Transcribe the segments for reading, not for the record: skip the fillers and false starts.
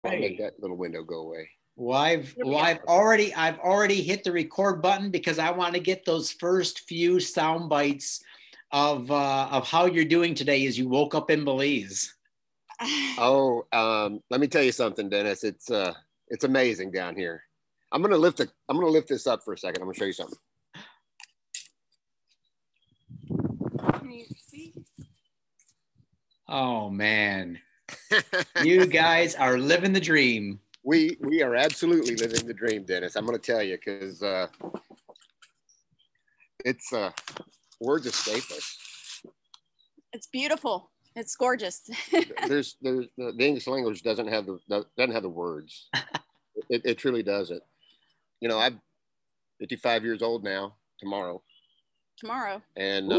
I'll make that little window go away. Well, I've already hit the record button because I want to get those first few sound bites of how you're doing today as you woke up in Belize. Oh, let me tell you something, Dennis. It's amazing down here. I'm gonna lift this up for a second. I'm gonna show you something. Can you see? Oh man, you guys are living the dream. We are absolutely living the dream, Dennis. I'm gonna tell you because it's words escape us. It's beautiful. It's gorgeous. there's the English language doesn't have the words. It truly doesn't. You know, I'm 55 years old now. Tomorrow. And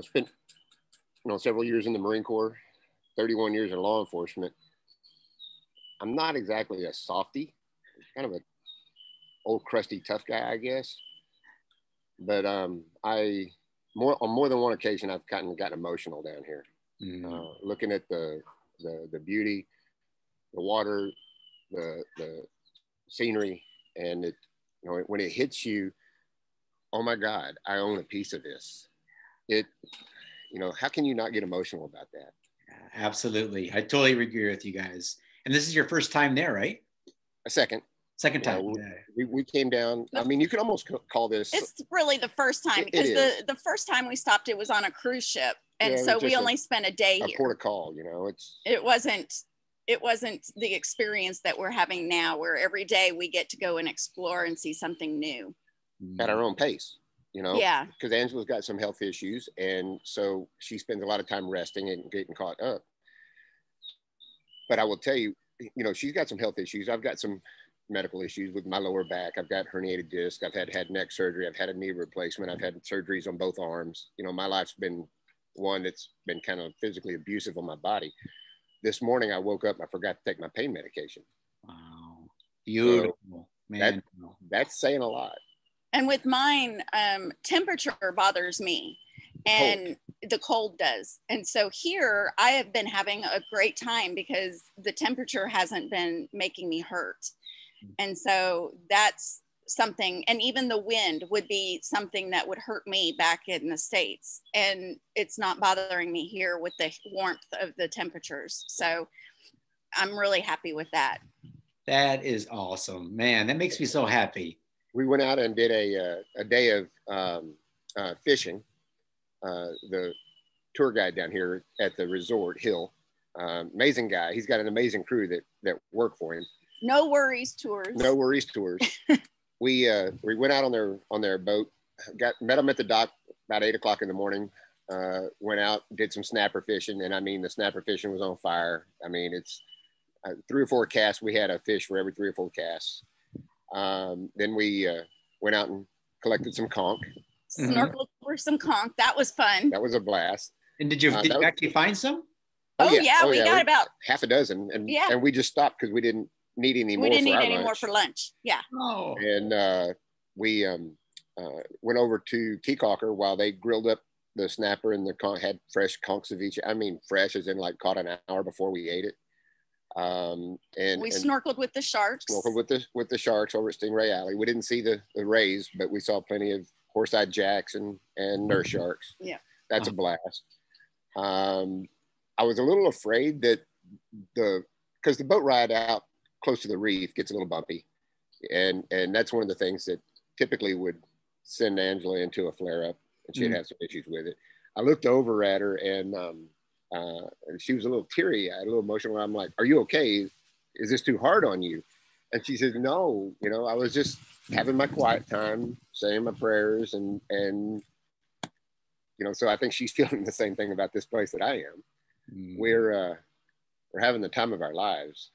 spent several years in the Marine Corps, 31 years in law enforcement. I'm not exactly a softie, kind of an old crusty tough guy, I guess. But on more than one occasion, I've gotten emotional down here, looking at the beauty, the water, the scenery, and when it hits you, oh my God, I own a piece of this. How can you not get emotional about that? Absolutely, I totally agree with you guys. And this is your first time there, right? A second time. We came down. I mean, you could almost call this. It's really the first time because the first time we stopped, it was on a cruise ship, and so we only spent a day here. Port of call, It wasn't the experience that we're having now, where every day we get to go and explore and see something new at our own pace. Yeah. Because Angela's got some health issues, and so she spends a lot of time resting and getting caught up. But I will tell you, she's got some health issues. I've got some medical issues with my lower back. I've got herniated disc. I've had neck surgery. I've had a knee replacement. I've had surgeries on both arms. My life's been one that's been kind of physically abusive on my body. This morning I woke up and I forgot to take my pain medication. Wow. Beautiful. So man. That's saying a lot. And with mine, temperature bothers me. And the cold does. And so here I have been having a great time because the temperature hasn't been making me hurt. And so that's something, and even the wind would be something that would hurt me back in the States. And it's not bothering me here with the warmth of the temperatures. So I'm really happy with that. That is awesome, man. That makes me so happy. We went out and did a day of fishing. The tour guide down here at the resort, Hill, amazing guy. He's got an amazing crew that work for him. No Worries Tours. We went out on their boat, met them at the dock about 8 o'clock in the morning, went out, did some snapper fishing. And I mean, the snapper fishing was on fire. I mean, it's 3 or 4 casts. We had a fish for every 3 or 4 casts. Then we went out and collected some conch. Snorkeled for some conch. That was fun. That was a blast. And did you actually find some? Oh yeah, we got about half a dozen, and we just stopped because we didn't need any more. We didn't need any more for lunch. Yeah. Oh. And we went over to Teacocker while they grilled up the snapper, and the conch had fresh conchs of each. I mean, fresh as in like caught an hour before we ate it. And we snorkeled with the sharks. Snorkeled with the sharks over at Stingray Alley. We didn't see the rays, but we saw plenty of horse-eyed jacks and nurse sharks. Yeah, that's a blast. I was a little afraid that because the boat ride out close to the reef gets a little bumpy, and that's one of the things that typically would send Angela into a flare-up, and she'd have some issues with it. I looked over at her, and she was a little teary-eyed, a little emotional. I'm like, "Are you okay? Is this too hard on you?" And she said, "No, I was just having my quiet time, saying my prayers, and so I think she's feeling the same thing about this place that I am. We're having the time of our lives.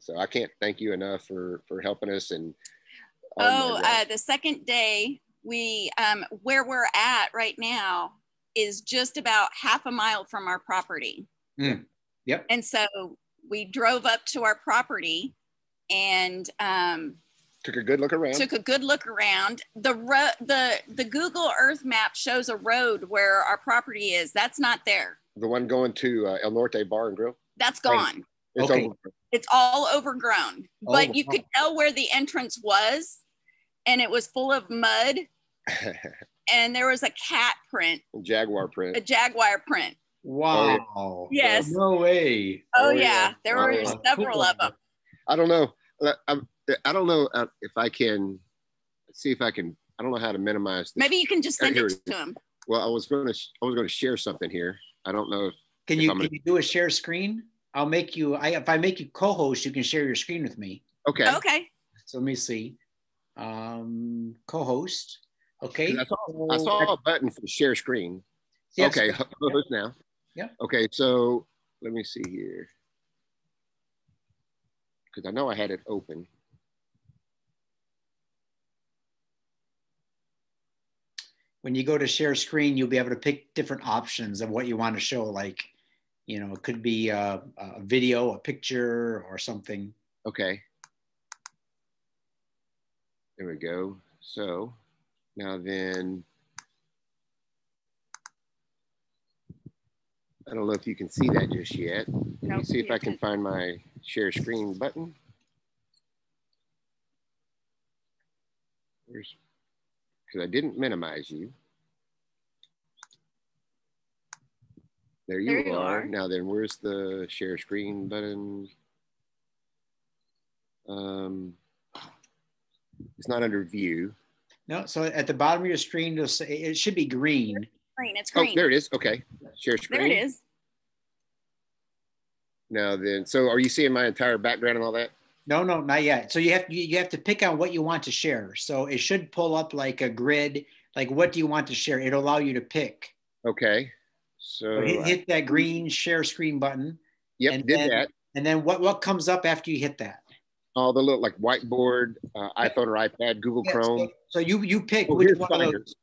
So I can't thank you enough for helping us. And the second day, we where we're at right now is just about half a mile from our property. Yep. And so we drove up to our property and took a good look around. The Google Earth map shows a road where our property is. That's not there. The one going to El Norte Bar and Grill? That's gone. It's Okay. over. It's all overgrown, but Oh, you wow. could tell where the entrance was, and it was full of mud, and there was a cat print, Jaguar print. a jaguar print. Wow. Yes. No way. Oh yeah, there were yeah. several of them. I don't know. I don't know if I can see if I can. I don't know how to minimize this. Maybe you can just send it to him. Well, I was going to share something here. I don't know if Can you do a share screen? I'll make you. If I make you co-host, you can share your screen with me. Okay. Okay. So let me see. Co-host. Okay. I saw a button for share screen. Yes. Okay. Co-host now. Yeah. Okay. So let me see here. Because I know I had it open. When you go to share screen, you'll be able to pick different options of what you want to show. Like, it could be a video, a picture, or something. Okay. There we go. So now then, I don't know if you can see that just yet. Let me see if I can find my share screen button. Because I didn't minimize you. There you are. Now then, where's the share screen button? It's not under view. No, so at the bottom of your screen, it should be green. Green. It's green. Oh, there it is. Okay. Share screen. There it is. Now then, so are you seeing my entire background and all that? No, not yet. So you have to pick on what you want to share. So it should pull up like a grid, like what do you want to share? It'll allow you to pick. Okay. So hit that green share screen button. Yep, and did that. And then what comes up after you hit that? Oh, the little like whiteboard, iPhone or iPad, Google Chrome. So you pick which one Finder. of those.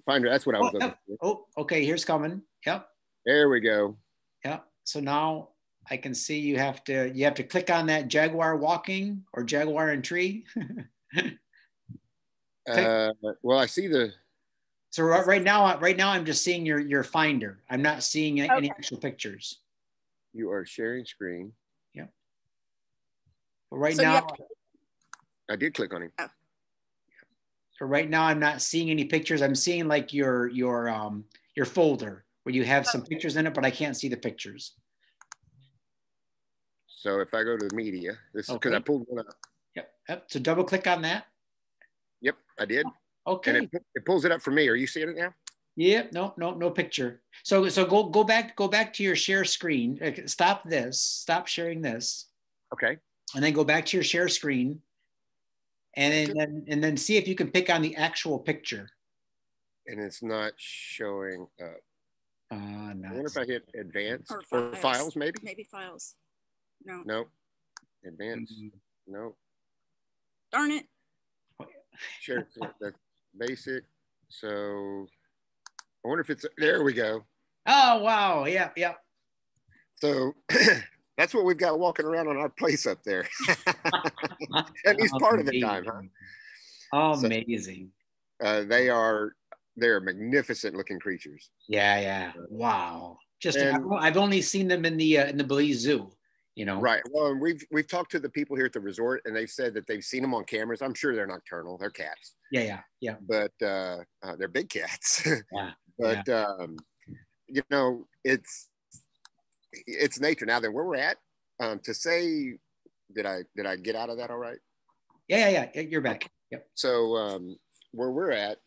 Finder, that's what I was looking for. Oh, okay, here's coming. Yep. There we go. Yep. So now I can see you have to click on that jaguar walking or jaguar and tree. Well, I see the. So right now I'm just seeing your Finder. I'm not seeing any actual pictures. You are sharing screen. Yep. But right now, I did click on him. Oh. So right now I'm not seeing any pictures. I'm seeing like your folder where you have some pictures in it, but I can't see the pictures. So if I go to the media, this is because I pulled one up. Yep. So double click on that. Yep, I did. Okay. And it pulls it up for me. Are you seeing it now? Yep. No picture. So go back to your share screen. Stop sharing this. Okay. And then go back to your share screen. And then see if you can pick on the actual picture. And it's not showing up. I wonder if I hit advanced or files maybe? Maybe files. No. Nope. Advanced. Nope. Darn it. Sure. That's basic. So I wonder if it's, there we go. Oh, wow. Yeah. So that's what we've got walking around on our place up there. At least part of the time, huh? Amazing. So, they're magnificent looking creatures. Yeah. Wow. I've only seen them in the Belize Zoo, Right. Well, and we've talked to the people here at the resort, and they've said that they've seen them on cameras. I'm sure they're nocturnal. They're cats. Yeah. But they're big cats. Yeah. But it's nature. Now then, where we're at, to say, did I get out of that all right? Yeah. You're back. Yep. So where we're at,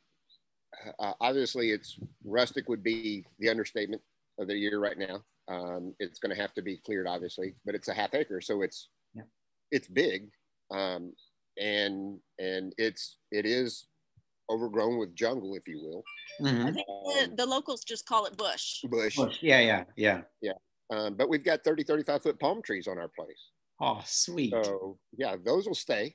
obviously it's rustic would be the understatement of the year right now. It's going to have to be cleared, obviously, but it's a half acre, so it's big, and it is overgrown with jungle, if you will. Mm-hmm. I think the locals just call it bush. Bush. Yeah. But we've got 35 foot palm trees on our place. Oh, sweet. So yeah, those will stay.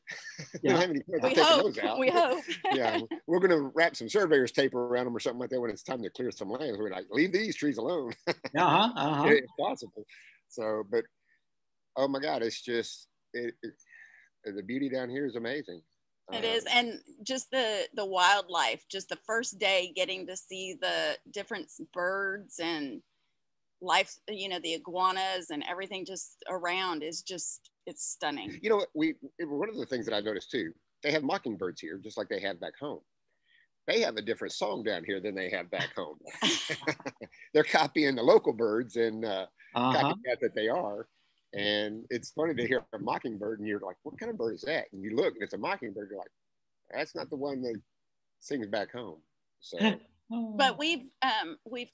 We We don't have any plans on hope. taking those out. We hope. Yeah, we're going to wrap some surveyor's tape around them or something like that when it's time to clear some land. We're like, leave these trees alone. If possible. So, but oh my God, it's just the beauty down here is amazing. It is, and just the wildlife. Just the first day getting to see the different birds and life, you know, the iguanas and everything just around is just, it's stunning. You know, one of the things that I noticed too, they have mockingbirds here, just like they have back home. They have a different song down here than they have back home. They're copying the local birds and copycat that they are. And it's funny to hear a mockingbird and you're like, what kind of bird is that? And you look and it's a mockingbird. You're like, that's not the one that sings back home. So, but we've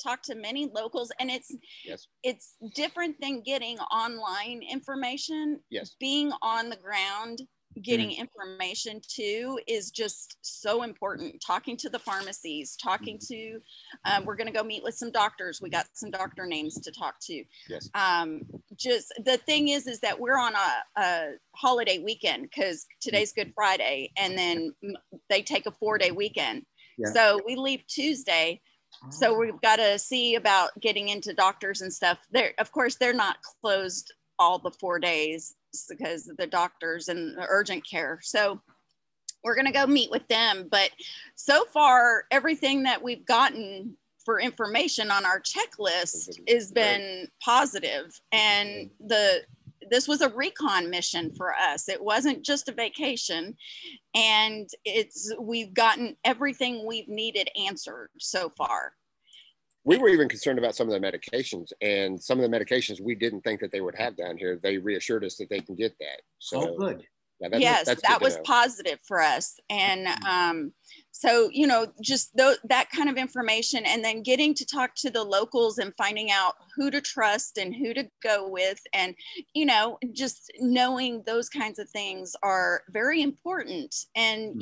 talked to many locals, and it's different than getting online information. Yes. Being on the ground, getting information too is just so important. Talking to the pharmacies, talking to, we're going to go meet with some doctors. We got some doctor names to talk to. Yes. Just the thing is that we're on a holiday weekend because today's Good Friday, and then they take a 4-day weekend. Yeah. So we leave Tuesday. So we've got to see about getting into doctors and stuff. Of course, they're not closed all the 4 days because of the doctors and the urgent care. So we're going to go meet with them. But so far, everything that we've gotten for information on our checklist has been positive. And this was a recon mission for us. It wasn't just a vacation. And we've gotten everything we've needed answered so far. We were even concerned about some of the medications, and some of the medications we didn't think that they would have down here. They reassured us that they can get that. So, good. Yeah, that was positive for us. And so, you know, just that kind of information, and then getting to talk to the locals and finding out who to trust and who to go with. And, you know, just knowing those kinds of things are very important. And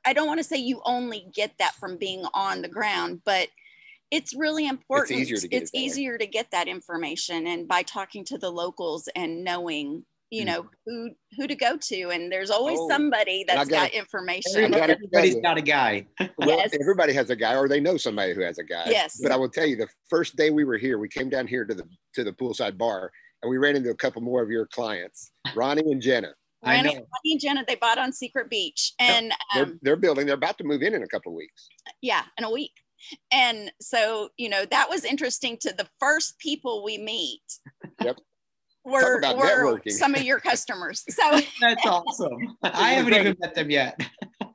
I don't want to say you only get that from being on the ground, but it's really important. It's easier to get that information, and by talking to the locals and knowing, you know, who to go to. And there's always somebody that's got information. Everybody's got a guy. Well, yes. Everybody has a guy, or they know somebody who has a guy. Yes. But I will tell you, the first day we were here, we came down here to the poolside bar, and we ran into a couple more of your clients, Ronnie and Jenna. Ronnie and Jenna, they bought on Secret Beach, and they're building. They're about to move in a couple of weeks. Yeah, in a week. And so, you know, that was interesting. To the first people we meet. Yep. Were some of your customers. So that's awesome. I haven't even met them yet.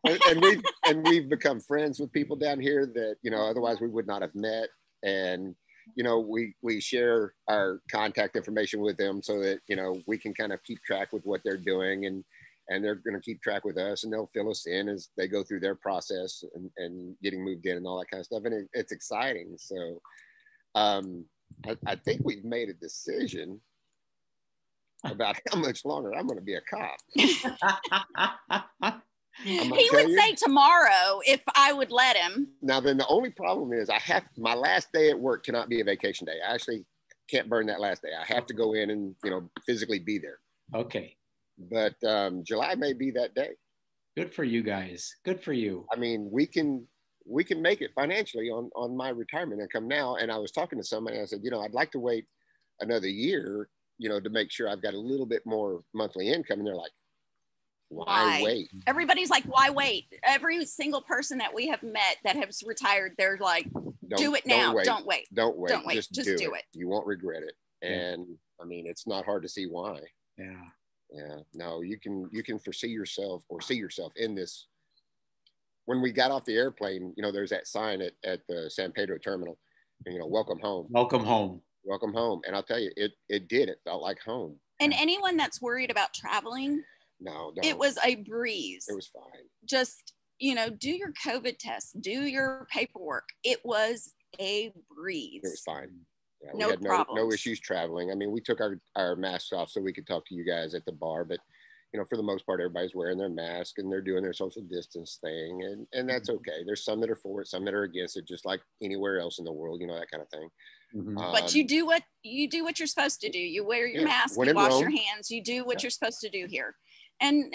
and we've become friends with people down here that, you know, otherwise we would not have met. And, you know, we share our contact information with them so that, you know, we can kind of keep track with what they're doing, and they're going to keep track with us, and they'll fill us in as they go through their process and getting moved in and all that kind of stuff. And it's exciting. So I think we've made a decision about how much longer I'm going to be a cop. He would say tomorrow if I would let him. Now, then the only problem is my last day at work cannot be a vacation day. I actually can't burn that last day. I have to go in and, you know, physically be there. Okay. But July may be that day. Good for you guys. Good for you. I mean, we can make it financially on my retirement income now. And I was talking to somebody, and I said, you know, I'd like to wait another year, you know, to make sure I've got a little bit more monthly income. And they're like, why wait? Everybody's like, why wait? Every single person that we have met that has retired, they're like, do it now. Don't wait. Don't wait. Just do it. You won't regret it. And I mean, it's not hard to see why. Yeah. No, you can foresee yourself or see yourself in this. When we got off the airplane, you know, there's that sign at the San Pedro terminal, and, you know, welcome home. Welcome home. Welcome home. And I'll tell you, it felt like home. And anyone that's worried about traveling, no, it was a breeze. It was fine. Just, you know, do your COVID test, do your paperwork. It was a breeze. It was fine. Yeah, no problems. No issues traveling. I mean, we took our masks off so we could talk to you guys at the bar, but, you know, for the most part, everybody's wearing their mask and they're doing their social distance thing, and that's okay. There's some that are for it, some that are against it, just like anywhere else in the world, you know, that kind of thing. Mm-hmm. But you do what you're supposed to do. You wear your mask, you wash your hands, you do what you're supposed to do here, and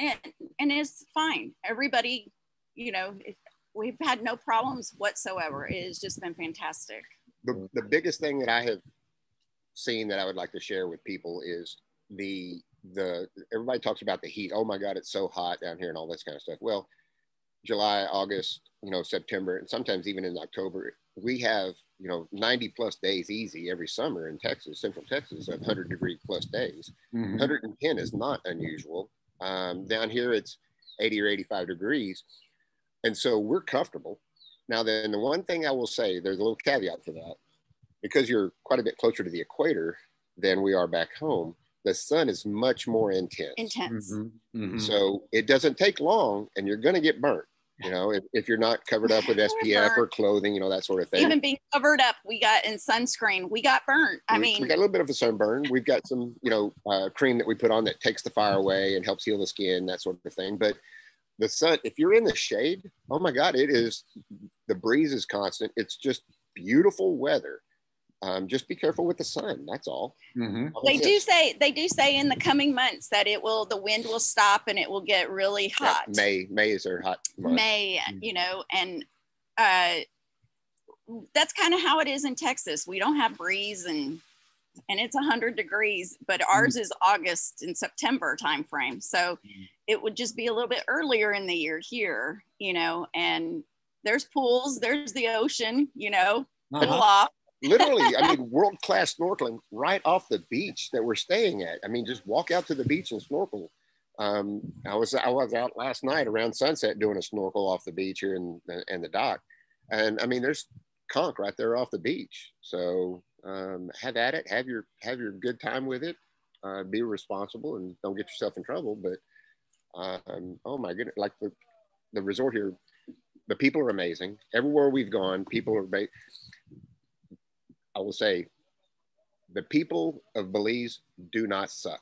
it's fine. Everybody, you know, we've had no problems whatsoever. It has just been fantastic. The biggest thing that I have seen that I would like to share with people is the everybody talks about the heat. Oh my God, it's so hot down here and all this kind of stuff. Well, July, August, you know, September, and sometimes even in October, we have 90 plus days easy every summer in Texas, Central Texas, 100-degree plus days. 110 is not unusual. Down here, it's 80 or 85 degrees. And so we're comfortable. Now, then the one thing I will say, there's a little caveat to that, because you're quite a bit closer to the equator than we are back home, the sun is much more intense. So it doesn't take long and you're going to get burnt. If you're not covered up with SPF or clothing, that sort of thing. Even being covered up, we got in sunscreen, we got burnt. We got a little bit of a sunburn. We've got some, cream that we put on that takes the fire away and helps heal the skin, that sort of thing. But the sun, if you're in the shade, oh my God, the breeze is constant. It's just beautiful weather. Just be careful with the sun. That's all. They do say in the coming months that the wind will stop and it will get really hot. Yeah, May is their hot month. And that's kind of how it is in Texas. We don't have breeze and it's 100 degrees, but ours is August and September timeframe. So it would just be a little bit earlier in the year here, and there's pools, there's the ocean, little off. Literally, world-class snorkeling right off the beach that we're staying at. Just walk out to the beach and snorkel. I was out last night around sunset doing a snorkel off the beach here in the dock. And there's conch right there off the beach. So have at it, have your good time with it. Be responsible and don't get yourself in trouble. But oh my goodness, like the resort here, the people are amazing. Everywhere we've gone, people are I will say, the people of Belize do not suck.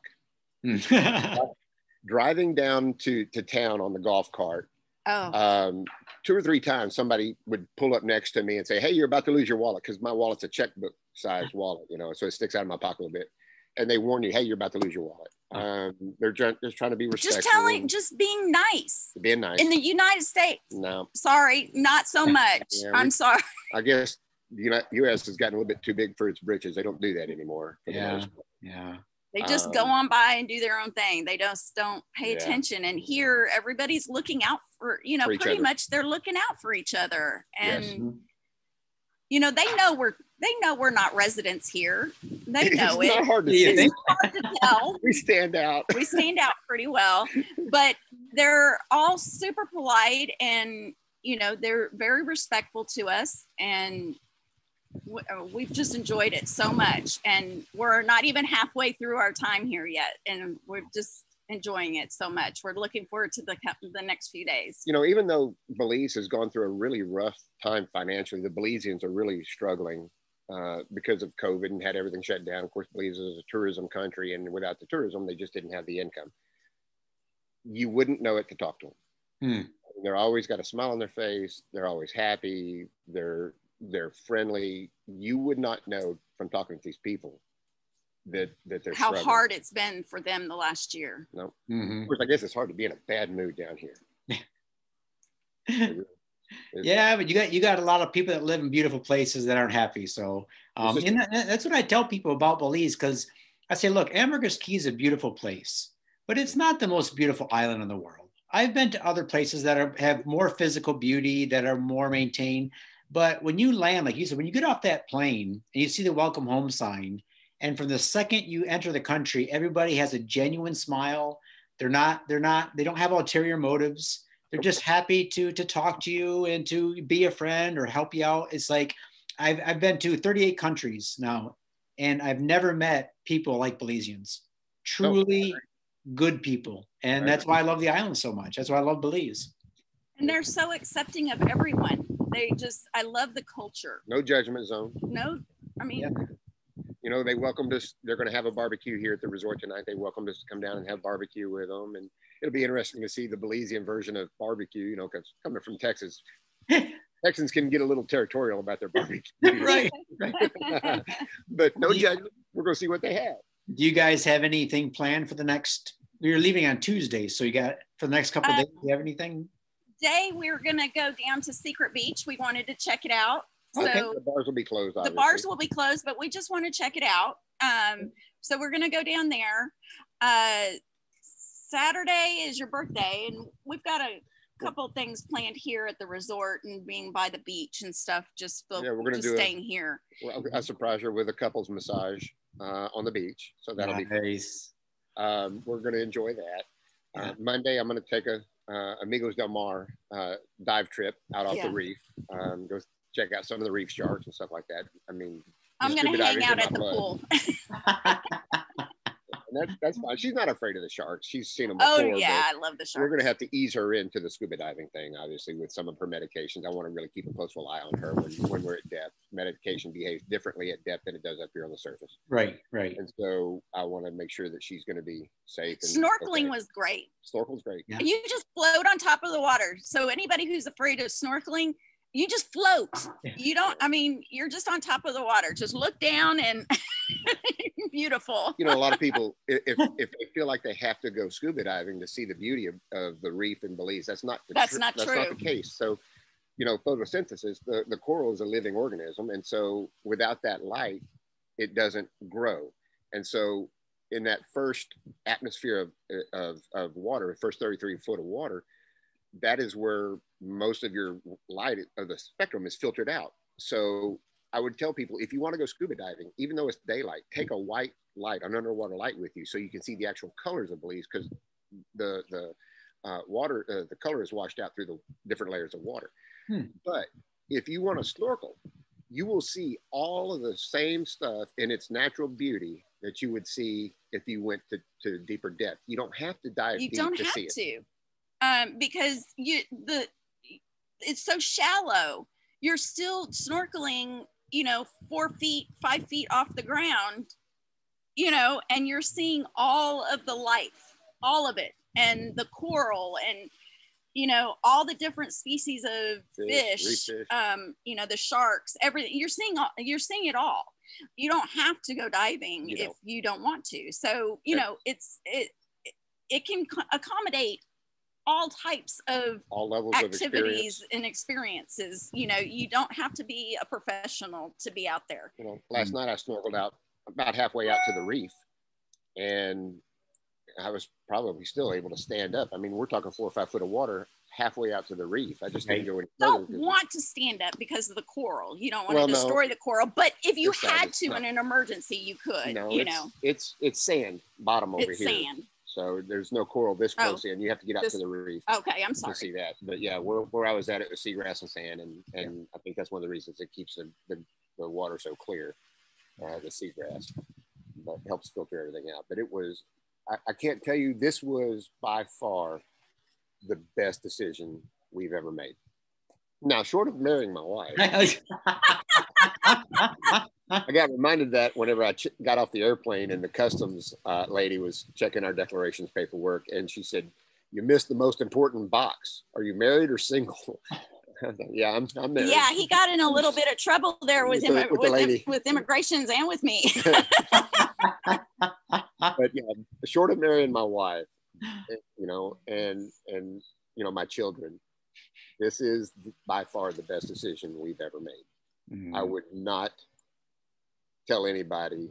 Driving down to town on the golf cart, 2 or 3 times somebody would pull up next to me and say, "Hey, you're about to lose your wallet," because my wallet's a checkbook sized wallet, so it sticks out of my pocket a little bit. And they warn you, "Hey, you're about to lose your wallet." They're just trying to be respectful. Just being nice. Being nice. In the United States. No. Sorry, not so much. Yeah, I'm sorry. I guess the U.S. has gotten a little bit too big for its britches. They don't do that anymore. Yeah. They just go on by and do their own thing. They just don't pay attention. And here, everybody's looking out for pretty much they're looking out for each other. And they know we're not residents here. They know it. It's not hard to see. It's hard to tell. We stand out. We stand out pretty well. But they're all super polite and they're very respectful to us, and we've just enjoyed it so much. And we're not even halfway through our time here yet, and we're just enjoying it so much. We're looking forward to the next few days. Even though Belize has gone through a really rough time financially, the Belizeans are really struggling because of COVID and had everything shut down. Of course, Belize is a tourism country, and without the tourism, they just didn't have the income. You wouldn't know it to talk to them. They're always got a smile on their face. They're always happy. They're friendly. You would not know from talking to these people that they're how struggling. Hard it's been for them the last year. No, Of course, I guess it's hard to be in a bad mood down here. Yeah, but you got a lot of people that live in beautiful places that aren't happy. So and that's what I tell people about Belize, because I say, look, Ambergris Caye is a beautiful place, but it's not the most beautiful island in the world. I've been to other places that have more physical beauty, that are more maintained. But when you land, like you said, when you get off that plane and you see the welcome home sign, and from the second you enter the country, everybody has a genuine smile. They don't have ulterior motives. They're just happy to talk to you and to be a friend or help you out. It's like, I've been to 38 countries now, and I've never met people like Belizeans. Truly good people. And that's why I love the island so much. That's why I love Belize. And they're so accepting of everyone. I love the culture. No judgment zone. No, they welcomed us. They're going to have a barbecue here at the resort tonight. They welcomed us to come down and have barbecue with them. And it'll be interesting to see the Belizean version of barbecue, because coming from Texas, Texans can get a little territorial about their barbecue. Right. But no judgment. We're going to see what they have. Do you guys have anything planned for the next, you're leaving on Tuesday, so you got, for the next couple of days, do you have anything? Today, we're going to go down to Secret Beach. We wanted to check it out. Okay. So the bars will be closed, obviously. The bars will be closed, but we just want to check it out. So we're going to go down there. Saturday is your birthday, and we've got couple things planned here at the resort and being by the beach and stuff. Just yeah, we're gonna do staying here. I surprise her with a couples massage on the beach, so that'll be nice. We're gonna enjoy that. Monday, I'm gonna take a Amigos Del Mar dive trip out off the reef. Go check out some of the reef sharks and stuff like that. I mean, I'm gonna hang out at the pool. And that's fine. She's not afraid of the sharks. She's seen them before. Oh yeah, I love the sharks. We're going to have to ease her into the scuba diving thing, obviously, with some of her medications. I want to really keep a close eye on her when we're at depth. Medication behaves differently at depth than it does up here on the surface. Right. And so I want to make sure that she's going to be safe. And snorkeling was great. Snorkel's great. Yeah. You just float on top of the water. So anybody who's afraid of snorkeling, you just float. You don't, I mean, you're just on top of the water. Just look down and beautiful. You know, a lot of people, if they feel like they have to go scuba diving to see the beauty of the reef in Belize, that's not true. That's not the case. So, you know, photosynthesis, the coral is a living organism. And so without that light, it doesn't grow. And so in that first atmosphere of water, first 33 foot of water, that is where most of your light of the spectrum is filtered out. So I would tell people, if you want to go scuba diving, even though it's daylight, take a white light, an underwater light with you, so you can see the actual colors of Belize, because the water, the color is washed out through the different layers of water. But if you want to snorkel, you will see all of the same stuff in its natural beauty that you would see if you went to deeper depth. You don't have to dive deep to see it. You don't have to, because it's so shallow. You're still snorkeling, you know, 4 feet, 5 feet off the ground, you know, and you're seeing all of the life, all of it, and the coral, and, you know, all the different species of fish, you know, the sharks, everything. You're seeing it all. You don't have to go diving if you don't want to. So, you know, it can accommodate all types of all levels activities and experiences. You know, you don't have to be a professional to be out there. You know, last night I snorkeled out about halfway out to the reef, and I was probably still able to stand up. I mean, we're talking 4 or 5 foot of water halfway out to the reef. I just didn't go any further. Don't want to stand up because of the coral. You don't want to destroy the coral, but if you had to in an emergency, you could. No, you know, it's sand bottom over here. Sand. So there's no coral this close in. You have to get out to the reef. Okay, I'm sorry. To see that. But yeah, where I was at, it was seagrass and sand, and I think that's one of the reasons it keeps the water so clear, the seagrass, but helps filter everything out. But it was, I can't tell you, this was by far the best decision we've ever made. Now, short of marrying my wife, I got reminded that whenever I got off the airplane and the customs lady was checking our declarations paperwork, and she said, "You missed the most important box. Are you married or single?" Yeah, I'm married. Yeah, he got in a little bit of trouble there with immigrations and with me. But yeah, short of marrying my wife, you know, and you know, my children, this is by far the best decision we've ever made. Mm-hmm. I would not tell anybody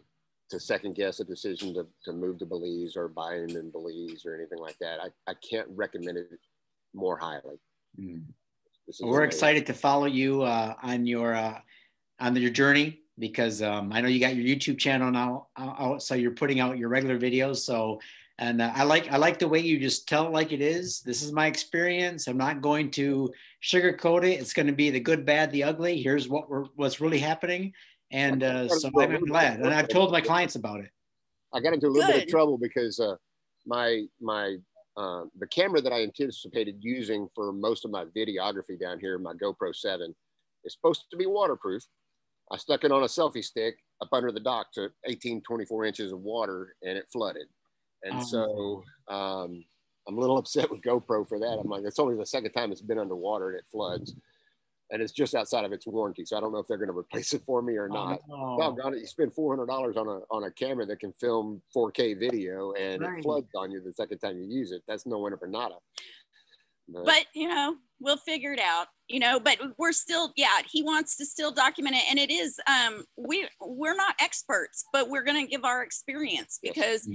to second guess a decision to move to Belize or buy in Belize or anything like that. I can't recommend it more highly. Mm. We're excited to follow you on your journey, because I know you got your YouTube channel now, so you're putting out your regular videos. So, and I like the way you just tell it like it is. This is my experience. I'm not going to sugarcoat it. It's going to be the good, bad, the ugly. Here's what's really happening. And so I'm glad. And I've told my clients about it. I got into a little bit of trouble because the camera that I anticipated using for most of my videography down here, my GoPro 7, is supposed to be waterproof. I stuck it on a selfie stick up under the dock to 24 inches of water, and it flooded. And so I'm a little upset with GoPro for that. I'm like, it's only the second time it's been underwater and it floods. And it's just outside of its warranty. So I don't know if they're going to replace it for me or not. Doggone it, you spend $400 on a camera that can film 4K video, and it floods on you the second time you use it. That's no winner for nada. But you know, we'll figure it out, you know, but we're still, he wants to still document it. And it is, we're not experts, but we're going to give our experience, because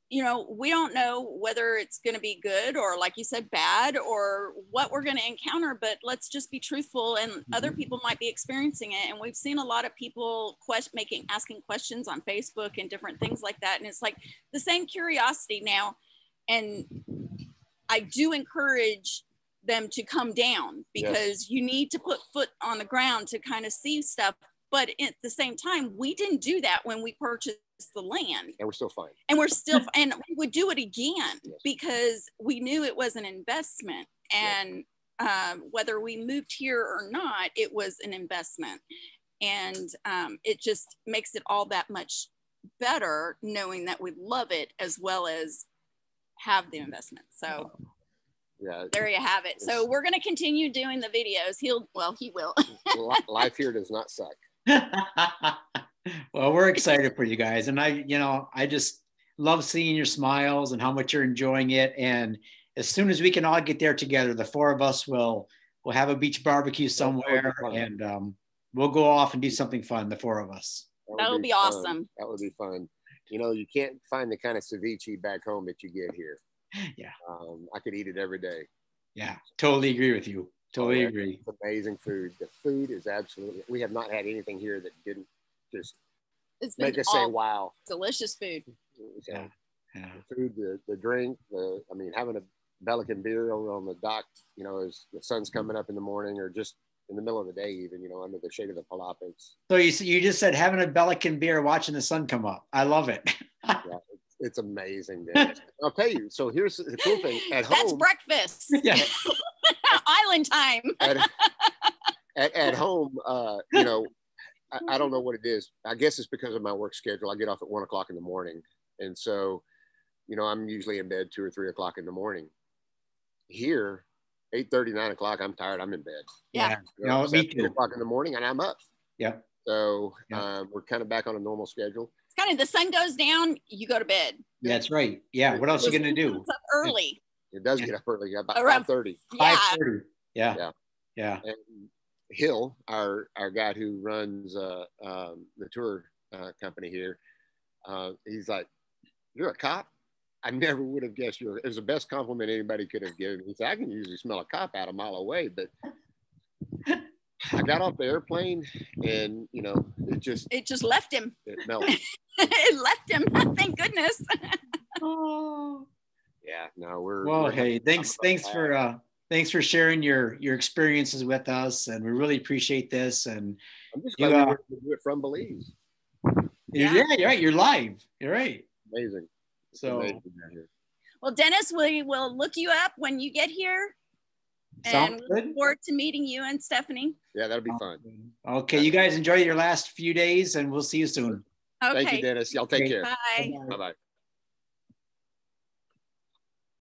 you know, we don't know whether it's going to be good or, like you said, bad, or what we're going to encounter, but let's just be truthful, and other people might be experiencing it. And we've seen a lot of people asking questions on Facebook and different things like that. And it's like the same curiosity now. And I do encourage them to come down, because you need to put foot on the ground to kind of see stuff. But at the same time, we didn't do that when we purchased the land, and we're still fine, and we would do it again, because we knew it was an investment, and whether we moved here or not, it was an investment. And it just makes it all that much better knowing that we love it as well as have the investment. So there you have it. So we're going to continue doing the videos. He will. Life here does not suck. Well, we're excited for you guys, and I just love seeing your smiles and how much you're enjoying it. And as soon as we can all get there together, the four of us will have a beach barbecue somewhere, and we'll go off and do something fun, the four of us. That would be awesome. That would be fun. You know, you can't find the kind of ceviche back home that you get here. Yeah. I could eat it every day. Yeah, totally agree with you. Totally agree. It's amazing food. The food is absolutely, we have not had anything here that didn't just make us say, wow. Delicious food. So, the food, the drink, having a Pelican beer over on the dock, you know, as the sun's coming up in the morning, or just in the middle of the day, even, you know, under the shade of the palapas. So you just said having a Pelican beer, watching the sun come up. I love it. It's amazing, Dennis. I'll tell you. So here's the cool thing. At home, that's breakfast. Yeah. Island time. at home, you know, I don't know what it is. I guess it's because of my work schedule. I get off at 1 o'clock in the morning, and so, you know, I'm usually in bed 2 or 3 o'clock in the morning. Here, 8:30, 9 o'clock, I'm tired. I'm in bed. Yeah. You know, me too. 8 o'clock in the morning, and I'm up. Yeah. So we're kind of back on a normal schedule. Kind of, the sun goes down, you go to bed. That's right. Yeah. What else are you going to do? It's up early. It does get up early, about 5:30. 5:30. Yeah. And Hill, our guy who runs the tour company here, he's like, "You're a cop? I never would have guessed it was the best compliment anybody could have given me." He said, "I can usually smell a cop out a mile away, but I got off the airplane, and you know, it just left him. It melted. It left him. Thank goodness." Oh. Yeah. No, we're. Well, hey, thanks for sharing your experiences with us, and we really appreciate this. And I'm just glad we were able to do it from Belize. Yeah, you're right. You're live. You're right. Amazing. So. Amazing. Well, Dennis, we will look you up when you get here. Sounds and we look forward to meeting you and Stephanie. Yeah, that'll be fun. Okay, you guys enjoy your last few days, and we'll see you soon. Okay. Thank you, Dennis. Y'all take care. Bye. Bye-bye.